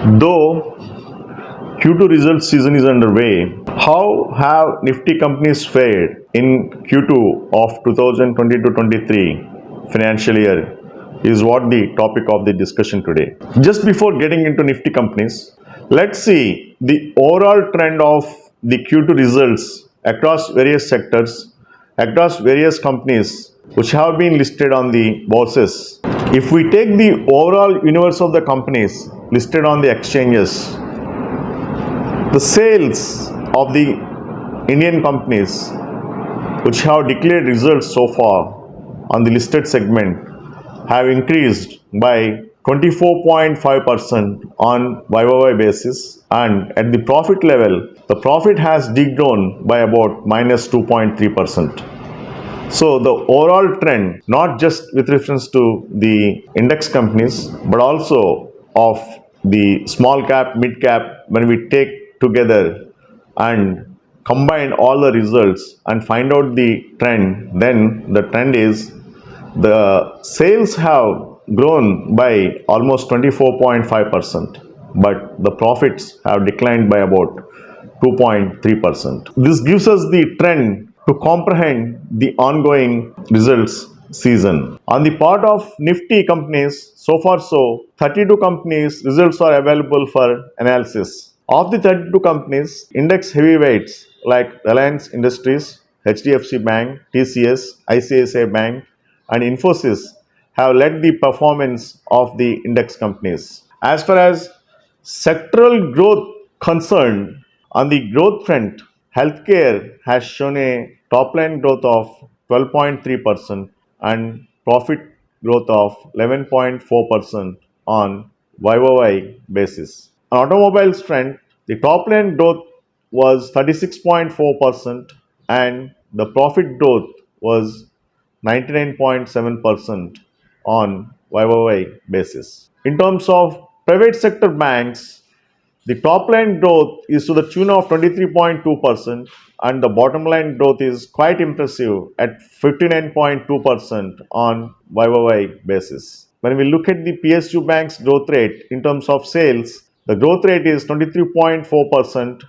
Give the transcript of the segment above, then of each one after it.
Though Q2 results season is underway, how have Nifty companies fared in Q2 of 2020-23 financial year is what the topic of the discussion today. Just before getting into Nifty companies, let's see the overall trend of the Q2 results across various sectors, across various companies which have been listed on the bourses. If we take the overall universe of the companies listed on the exchanges, the sales of the Indian companies which have declared results so far on the listed segment have increased by 24.5% on YoY basis, and at the profit level, the profit has degrown by about minus 2.3%. So the overall trend, not just with reference to the index companies, but also of the small cap, mid cap, when we take together and combine all the results and find out the trend, then the trend is the sales have grown by almost 24.5%, but the profits have declined by about 2.3%. This gives us the trend to comprehend the ongoing results season. On the part of Nifty companies, so far 32 companies results are available for analysis. Of the 32 companies, index heavyweights like Reliance Industries, HDFC Bank, TCS, ICICI Bank, and Infosys have led the performance of the index companies. As far as sectoral growth concerned, on the growth front, healthcare has shown a top line growth of 12.3% and profit growth of 11.4% on YoY basis. On automobiles front, the top line growth was 36.4% and the profit growth was 99.7% on YoY basis. In terms of private sector banks, the top line growth is to the tune of 23.2% and the bottom line growth is quite impressive at 59.2% on YoY basis. When we look at the PSU bank's growth rate in terms of sales, the growth rate is 23.4%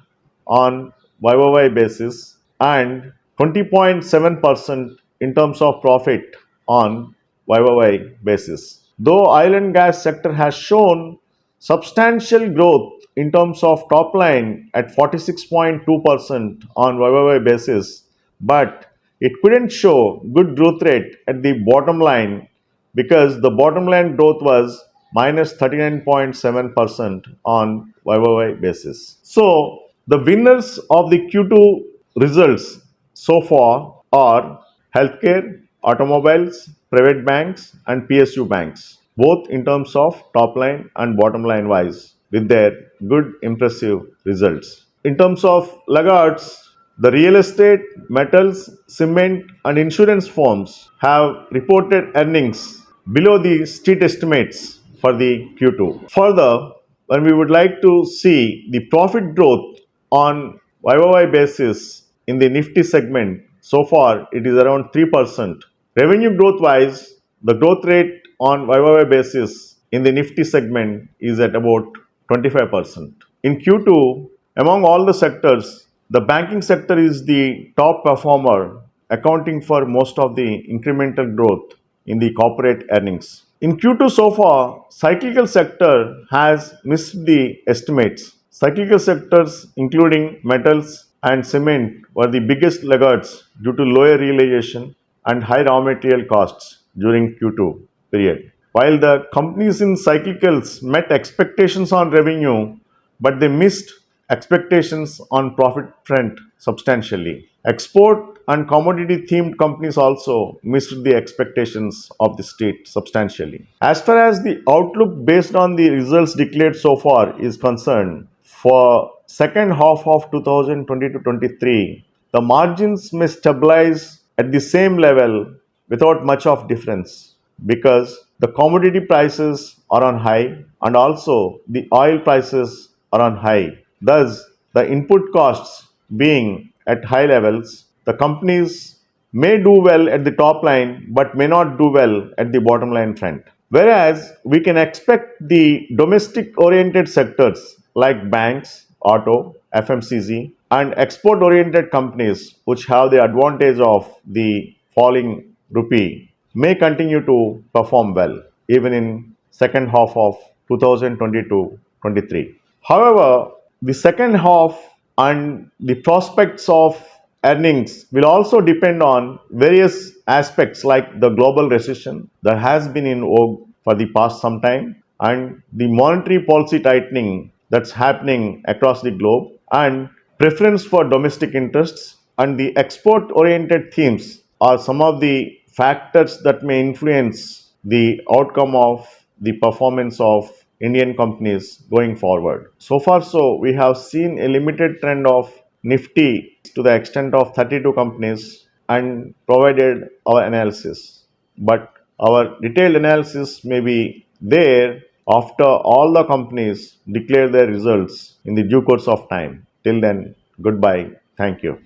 on YoY basis and 20.7% in terms of profit on YoY basis. Though oil and gas sector has shown substantial growth in terms of top line at 46.2% on YoY basis, but it couldn't show good growth rate at the bottom line because the bottom line growth was minus 39.7% on YoY basis. So the winners of the Q2 results so far are healthcare, automobiles, private banks, and PSU banks, both in terms of top line and bottom line wise, with their good, impressive results. In terms of laggards, the real estate, metals, cement, and insurance firms have reported earnings below the street estimates for the Q2. Further, when we would like to see the profit growth on YoY basis in the Nifty segment, so far it is around 3%. Revenue growth wise, the growth rate on YoY basis in the Nifty segment is at about 25%. In Q2, among all the sectors, the banking sector is the top performer, accounting for most of the incremental growth in the corporate earnings. In Q2 so far, cyclical sector has missed the estimates. Cyclical sectors including metals and cement were the biggest laggards due to lower realization and high raw material costs during Q2 period. While the companies in cyclicals met expectations on revenue, but they missed expectations on profit front substantially. Export and commodity themed companies also missed the expectations of the state substantially. As far as the outlook based on the results declared so far is concerned, for second half of 2020-23, the margins may stabilize at the same level without much of difference because the commodity prices are on high and also the oil prices are on high. Thus, the input costs being at high levels, the companies may do well at the top line but may not do well at the bottom line front. Whereas we can expect the domestic oriented sectors like banks, auto, FMCG, and export oriented companies, which have the advantage of the falling rupee, may continue to perform well even in second half of 2022-23. However, the second half and the prospects of earnings will also depend on various aspects like the global recession that has been in vogue for the past some time, and the monetary policy tightening that's happening across the globe, and preference for domestic interests and the export oriented themes are some of the factors that may influence the outcome of the performance of Indian companies going forward. So far, so we have seen a limited trend of Nifty to the extent of 32 companies and provided our analysis. But our detailed analysis may be there after all the companies declare their results in the due course of time. Till then, goodbye. Thank you.